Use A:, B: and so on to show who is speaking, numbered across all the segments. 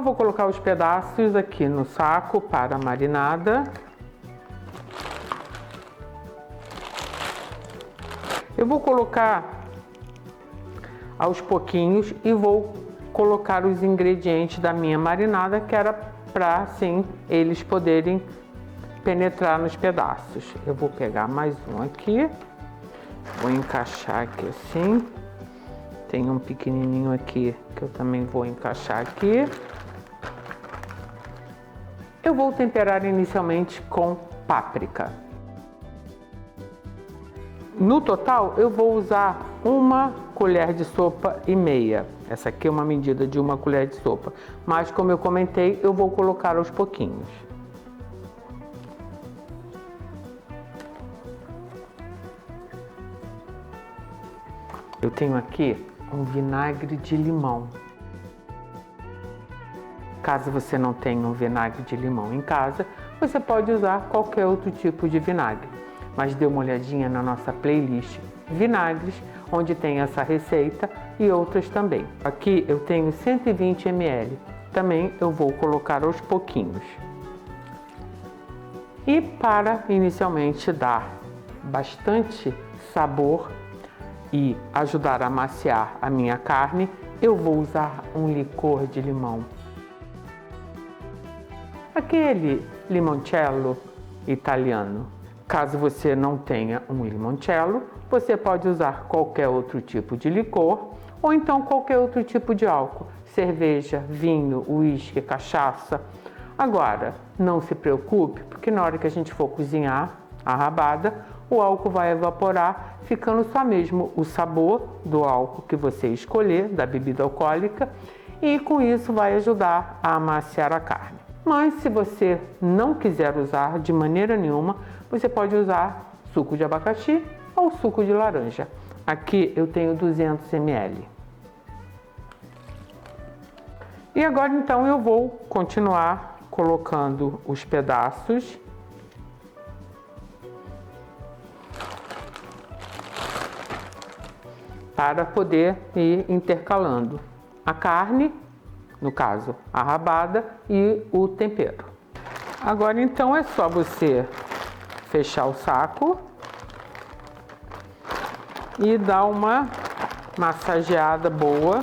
A: Vou colocar os pedaços aqui no saco para a marinada. Eu vou colocar aos pouquinhos e vou colocar os ingredientes da minha marinada, que era para assim eles poderem penetrar nos pedaços. Eu vou pegar mais um aqui, vou encaixar aqui assim. Tem um pequenininho aqui que eu também vou encaixar aqui. Eu vou temperar inicialmente com páprica. No total, eu vou usar 1,5 colher de sopa. Essa aqui é uma medida de 1 colher de sopa. Mas, como eu comentei, eu vou colocar aos pouquinhos. Eu tenho aqui um vinagre de limão. Caso você não tenha um vinagre de limão em casa, você pode usar qualquer outro tipo de vinagre. Mas dê uma olhadinha na nossa playlist vinagres, onde tem essa receita e outras também. Aqui eu tenho 120 ml. Também eu vou colocar aos pouquinhos. E para inicialmente dar bastante sabor e ajudar a amaciar a minha carne, eu vou usar um licor de limão. Aquele limoncello italiano. Caso você não tenha um limoncello, você pode usar qualquer outro tipo de licor ou então qualquer outro tipo de álcool, cerveja, vinho, uísque, cachaça. Agora, não se preocupe, porque na hora que a gente for cozinhar a rabada, o álcool vai evaporar, ficando só mesmo o sabor do álcool que você escolher, da bebida alcoólica, e com isso vai ajudar a amaciar a carne. Mas se você não quiser usar de maneira nenhuma, você pode usar suco de abacaxi ou suco de laranja. Aqui eu tenho 200 ml. E agora então eu vou continuar colocando os pedaços. Para poder ir intercalando a carne, no caso a rabada, e o tempero. Agora então é só você fechar o saco e dar uma massageada boa.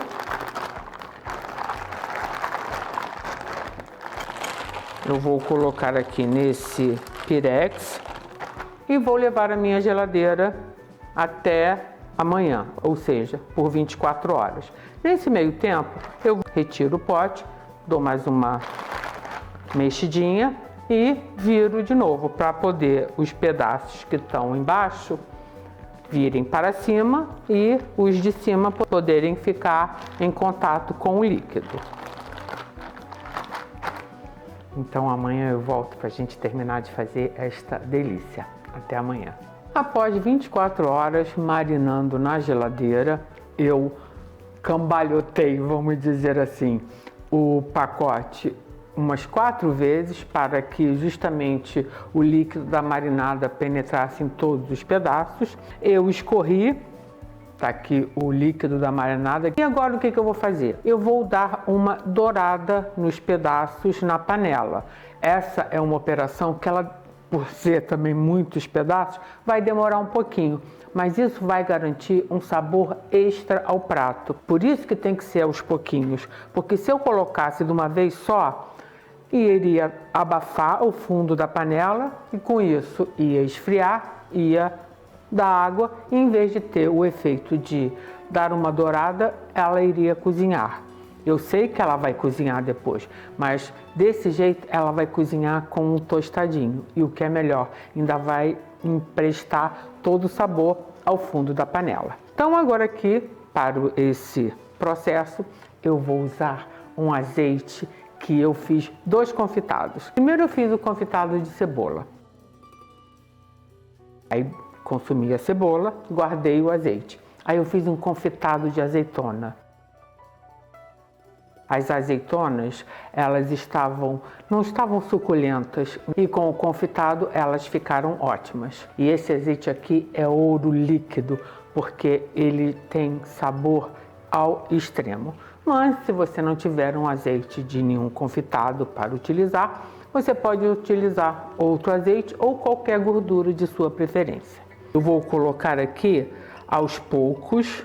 A: Eu vou colocar aqui nesse pirex e vou levar a minha geladeira até amanhã, ou seja, por 24 horas. Nesse meio tempo, eu retiro o pote, dou mais uma mexidinha e viro de novo para poder os pedaços que estão embaixo virem para cima e os de cima poderem ficar em contato com o líquido. Então amanhã eu volto para a gente terminar de fazer esta delícia. Até amanhã. Após 24 horas marinando na geladeira, eu cambalhotei, vamos dizer assim, o pacote umas 4 vezes para que justamente o líquido da marinada penetrasse em todos os pedaços. Eu escorri, tá aqui o líquido da marinada. E agora o que eu vou fazer? Eu vou dar uma dourada nos pedaços na panela. Essa é uma operação que ela, por ser também muitos pedaços, vai demorar um pouquinho, mas isso vai garantir um sabor extra ao prato. Por isso que tem que ser aos pouquinhos, porque se eu colocasse de uma vez só, iria abafar o fundo da panela e com isso ia esfriar, ia dar água e em vez de ter o efeito de dar uma dourada, ela iria cozinhar. Eu sei que ela vai cozinhar depois, mas desse jeito ela vai cozinhar com um tostadinho. E o que é melhor, ainda vai emprestar todo o sabor ao fundo da panela. Então agora aqui, para esse processo, eu vou usar um azeite que eu fiz 2 confitados. Primeiro eu fiz o confitado de cebola. Aí consumi a cebola, guardei o azeite. Aí eu fiz um confitado de azeitona. As azeitonas, elas não estavam suculentas e com o confitado elas ficaram ótimas. E esse azeite aqui é ouro líquido, porque ele tem sabor ao extremo. Mas se você não tiver um azeite de nenhum confitado para utilizar, você pode utilizar outro azeite ou qualquer gordura de sua preferência. Eu vou colocar aqui aos poucos.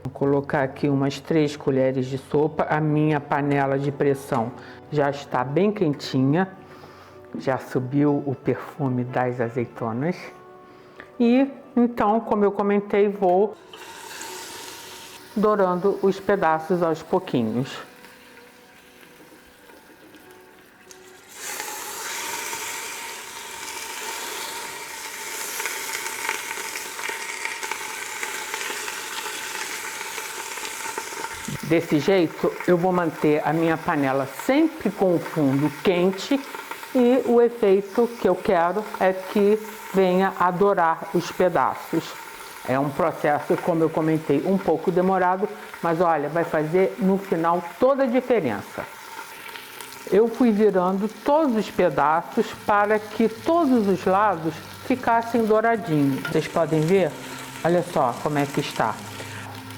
A: Vou colocar aqui umas 3 colheres de sopa. A minha panela de pressão já está bem quentinha. Já subiu o perfume das azeitonas. E então, como eu comentei, vou dourando os pedaços aos pouquinhos. Desse jeito, eu vou manter a minha panela sempre com o fundo quente e o efeito que eu quero é que venha a dourar os pedaços. É um processo, como eu comentei, um pouco demorado, mas olha, vai fazer no final toda a diferença. Eu fui virando todos os pedaços para que todos os lados ficassem douradinhos. Vocês podem ver? Olha só como é que está.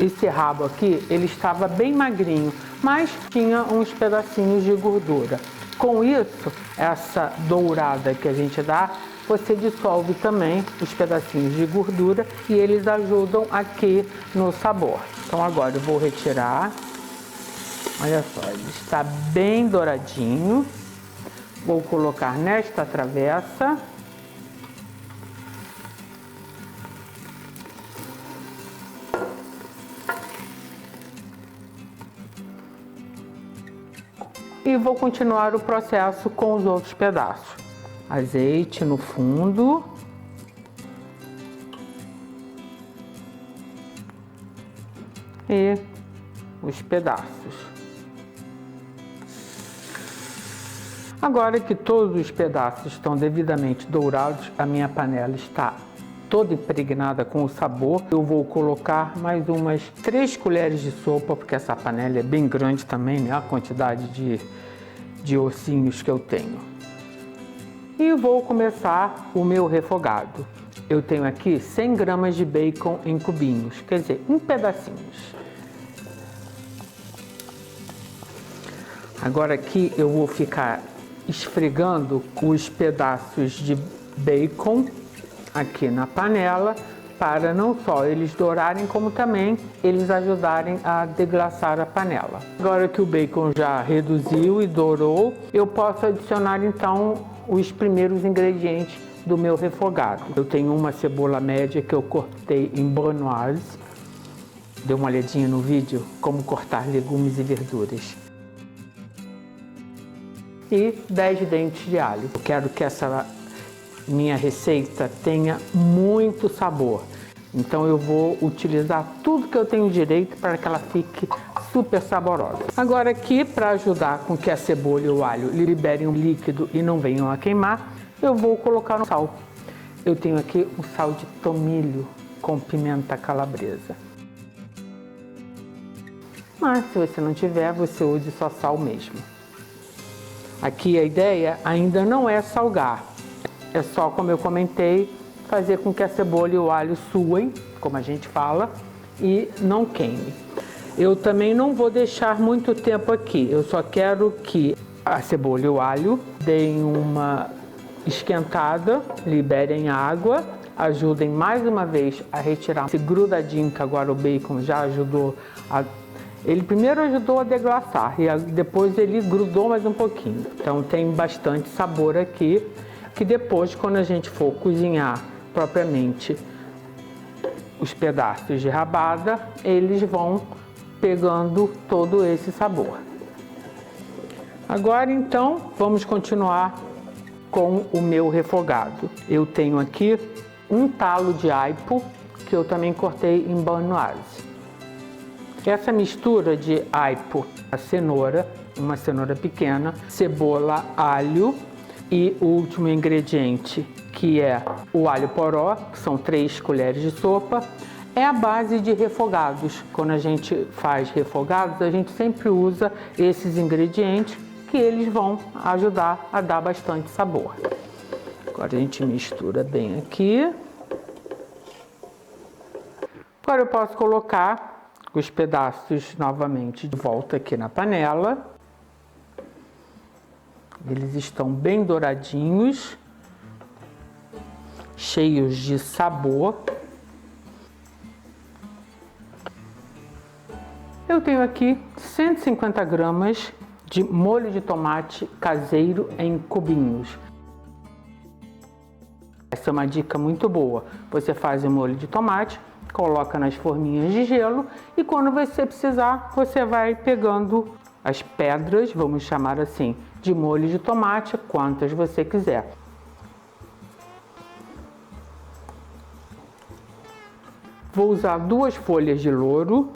A: Esse rabo aqui, ele estava bem magrinho, mas tinha uns pedacinhos de gordura. Com isso, essa dourada que a gente dá, você dissolve também os pedacinhos de gordura e eles ajudam aqui no sabor. Então agora eu vou retirar. Olha só, ele está bem douradinho. Vou colocar nesta travessa. E vou continuar o processo com os outros pedaços. Azeite no fundo. E os pedaços. Agora que todos os pedaços estão devidamente dourados, a minha panela está toda impregnada com o sabor. Eu vou colocar mais umas 3 colheres de sopa, porque essa panela é bem grande também, né? A quantidade de ossinhos que eu tenho. E vou começar o meu refogado. Eu tenho aqui 100 gramas de bacon em cubinhos, quer dizer, em pedacinhos. Agora aqui eu vou ficar esfregando os pedaços de bacon aqui na panela, para não só eles dourarem, como também eles ajudarem a deglaçar a panela. Agora que o bacon já reduziu e dourou, eu posso adicionar então os primeiros ingredientes do meu refogado. Eu tenho uma cebola média que eu cortei em banoise. Dê uma olhadinha no vídeo como cortar legumes e verduras. E 10 dentes de alho. Eu quero que essa minha receita tenha muito sabor. Então eu vou utilizar tudo que eu tenho direito para que ela fique super saborosa. Agora aqui, para ajudar com que a cebola e o alho liberem o líquido e não venham a queimar, eu vou colocar o sal. Eu tenho aqui um sal de tomilho com pimenta calabresa. Mas se você não tiver, você use só sal mesmo. Aqui a ideia ainda não é salgar. É só, como eu comentei, fazer com que a cebola e o alho suem, como a gente fala, e não queime. Eu também não vou deixar muito tempo aqui. Eu só quero que a cebola e o alho deem uma esquentada, liberem água, ajudem mais uma vez a retirar esse grudadinho que agora o bacon já ajudou a... Ele primeiro ajudou a deglaçar e depois ele grudou mais um pouquinho. Então tem bastante sabor aqui, que depois, quando a gente for cozinhar propriamente os pedaços de rabada, eles vão pegando todo esse sabor. Agora então, vamos continuar com o meu refogado. Eu tenho aqui um talo de aipo, que eu também cortei em banoise. Essa mistura de aipo, a cenoura, uma cenoura pequena, cebola, alho e o último ingrediente, que é o alho poró, que são 3 colheres de sopa, é a base de refogados. Quando a gente faz refogados, a gente sempre usa esses ingredientes, que eles vão ajudar a dar bastante sabor. Agora a gente mistura bem aqui. Agora eu posso colocar os pedaços novamente de volta aqui na panela. Eles estão bem douradinhos, cheios de sabor. Eu tenho aqui 150 gramas de molho de tomate caseiro em cubinhos. Essa é uma dica muito boa. Você faz o molho de tomate, coloca nas forminhas de gelo e quando você precisar, você vai pegando as pedras, vamos chamar assim, de molho de tomate, quantas você quiser. Vou usar 2 folhas de louro.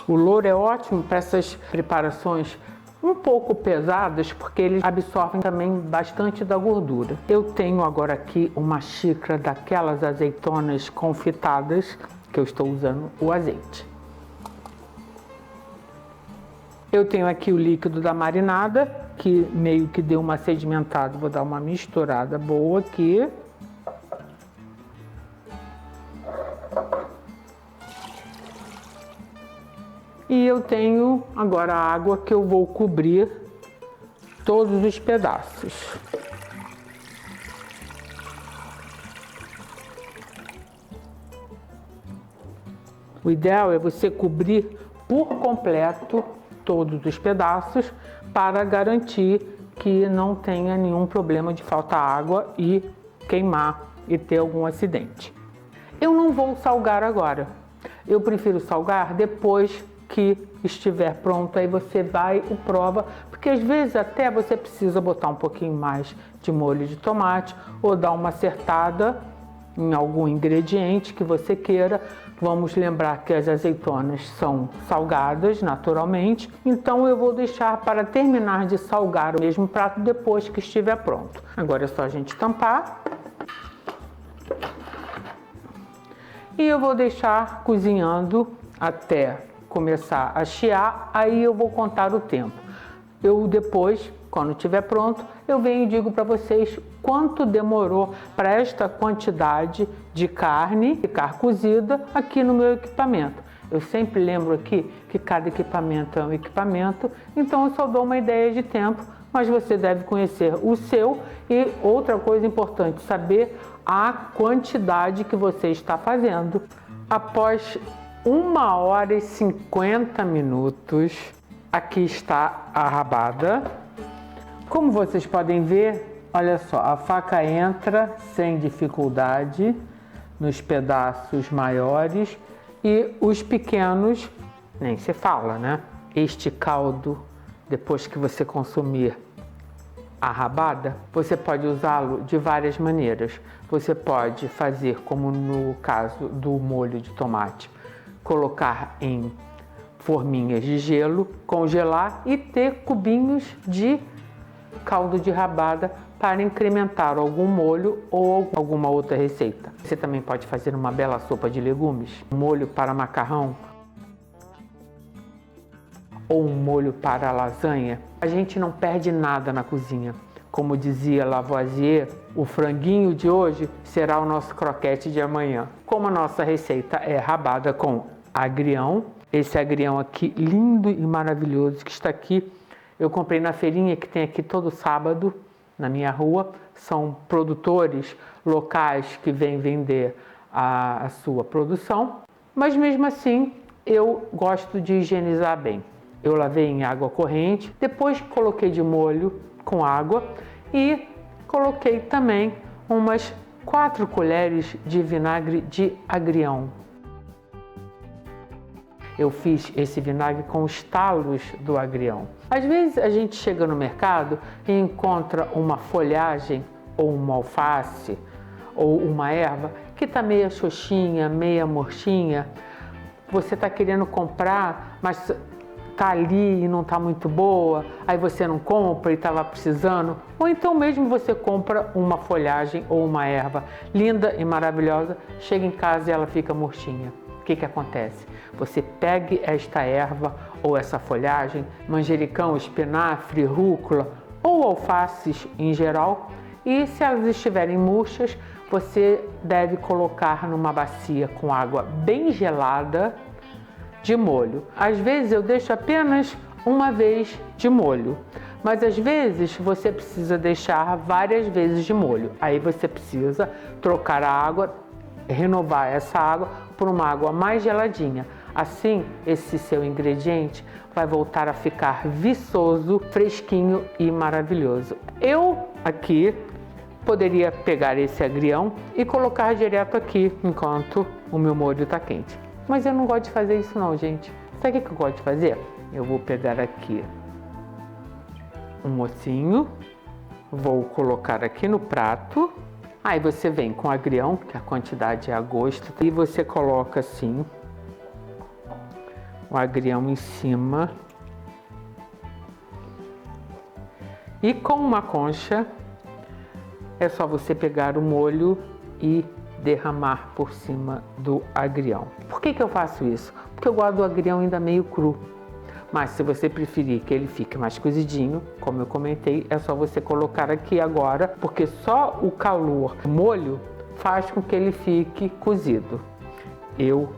A: O louro é ótimo para essas preparações um pouco pesadas, porque eles absorvem também bastante da gordura. Eu tenho agora aqui uma xícara daquelas azeitonas confitadas, que eu estou usando o azeite. Eu tenho aqui o líquido da marinada, que meio que deu uma sedimentada. Vou dar uma misturada boa aqui. E eu tenho agora a água que eu vou cobrir todos os pedaços. O ideal é você cobrir por completo todos os pedaços para garantir que não tenha nenhum problema de faltar água e queimar e ter algum acidente. Eu não vou salgar agora. Eu prefiro salgar depois que estiver pronto, aí você vai e prova, porque às vezes até você precisa botar um pouquinho mais de molho de tomate ou dar uma acertada em algum ingrediente que você queira. Vamos lembrar que as azeitonas são salgadas naturalmente, então eu vou deixar para terminar de salgar o mesmo prato depois que estiver pronto. Agora é só a gente tampar. E eu vou deixar cozinhando até começar a chiar, aí eu vou contar o tempo. Eu depois, quando estiver pronto, eu venho e digo para vocês quanto demorou para esta quantidade de carne ficar cozida aqui no meu equipamento. Eu sempre lembro aqui que cada equipamento é um equipamento, então eu só dou uma ideia de tempo, mas você deve conhecer o seu. E outra coisa importante, saber a quantidade que você está fazendo. Após 1h50, aqui está a rabada. Como vocês podem ver, olha só, a faca entra sem dificuldade nos pedaços maiores e os pequenos, nem se fala, né? Este caldo, depois que você consumir a rabada, você pode usá-lo de várias maneiras. Você pode fazer como no caso do molho de tomate, colocar em forminhas de gelo, congelar e ter cubinhos de caldo de rabada para incrementar algum molho ou alguma outra receita. Você também pode fazer uma bela sopa de legumes, um molho para macarrão ou um molho para lasanha. A gente não perde nada na cozinha. Como dizia Lavoisier, o franguinho de hoje será o nosso croquete de amanhã. Como a nossa receita é rabada com agrião, esse agrião aqui lindo e maravilhoso que está aqui, eu comprei na feirinha que tem aqui todo sábado na minha rua. São produtores locais que vêm vender a sua produção, mas mesmo assim eu gosto de higienizar bem. Eu lavei em água corrente, depois coloquei de molho com água e coloquei também umas 4 colheres de vinagre de agrião. Eu fiz esse vinagre com os talos do agrião. Às vezes a gente chega no mercado e encontra uma folhagem ou uma alface ou uma erva que está meia xoxinha, meia murchinha. Você está querendo comprar, mas está ali e não está muito boa, aí você não compra e estava precisando. Ou então mesmo você compra uma folhagem ou uma erva linda e maravilhosa, chega em casa e ela fica murchinha. O que acontece? Você pegue esta erva ou essa folhagem, manjericão, espinafre, rúcula ou alfaces em geral, e se elas estiverem murchas, você deve colocar numa bacia com água bem gelada, de molho. Às vezes eu deixo apenas uma vez de molho, mas às vezes você precisa deixar várias vezes de molho. Aí você precisa trocar a água, renovar essa água por uma água mais geladinha. Assim, esse seu ingrediente vai voltar a ficar viçoso, fresquinho e maravilhoso. Eu aqui poderia pegar esse agrião e colocar direto aqui enquanto o meu molho está quente. Mas eu não gosto de fazer isso não, gente. Sabe o que eu gosto de fazer? Eu vou pegar aqui um mocinho, vou colocar aqui no prato. Aí você vem com o agrião, que a quantidade é a gosto, e você coloca assim o agrião em cima. E com uma concha, é só você pegar o molho e derramar por cima do agrião. Por que eu faço isso? Porque eu gosto do agrião ainda meio cru. Mas se você preferir que ele fique mais cozidinho, como eu comentei, é só você colocar aqui agora, porque só o calor do molho faz com que ele fique cozido. Eu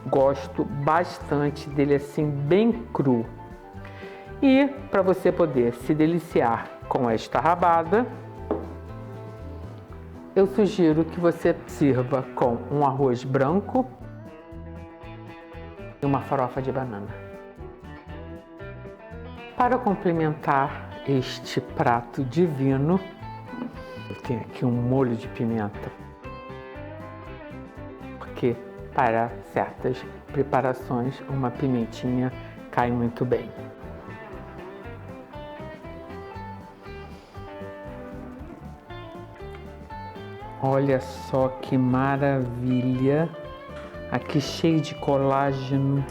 A: gosto bastante dele assim, bem cru. E para você poder se deliciar com esta rabada, eu sugiro que você sirva com um arroz branco e uma farofa de banana. Para complementar este prato divino, eu tenho aqui um molho de pimenta, porque para certas preparações uma pimentinha cai muito bem. Olha só que maravilha! Aqui cheio de colágeno.